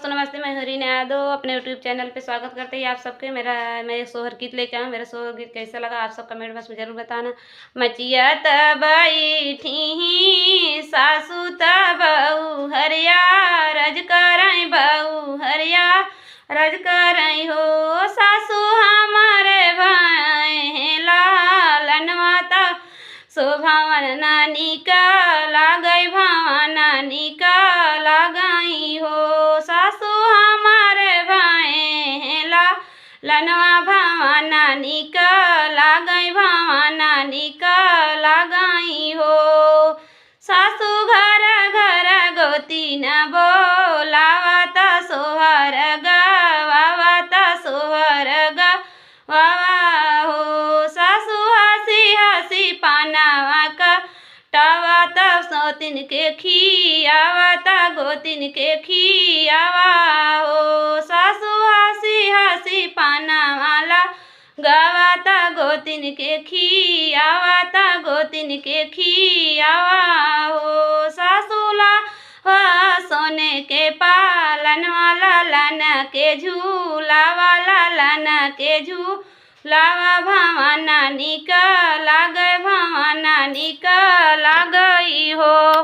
दोस्तों नमस्ते, मैं हरीना यादव अपने यूट्यूब चैनल पे स्वागत करते हैं आप सबके। मैं एक सोहर गीत लेके आऊँ। मेरा सोहर गीत कैसा लगा आप सब कमेंट बॉक्स में ज़रूर बताना। मचिया त बैठी सासू त बहू हरिया रज करई बहू हरिया रज करई हो सासू हमारे भाई लालनवा त शोभावन नानी का लागई भावा नानी का लगाई हो सासू हमारे भाई लनवा भावा नानी का लागई भावा नानी का लगाई हो सासू घर घर गोती न बोलावत सोहर गवावत सोहर गवावा हो सासू हंसी हंसी पानावा का टावत सोतिन के खियावत गोतिन के खियावा हो सासू हंसी हंसी पाना वाला गावत गोतिन के खियावत गोतिन के खियावा हो सासूला सोने के पालन वाला लन के झूला वाला लन के झूलावा भावा नानी का लागे भावा नानी का लागई हो।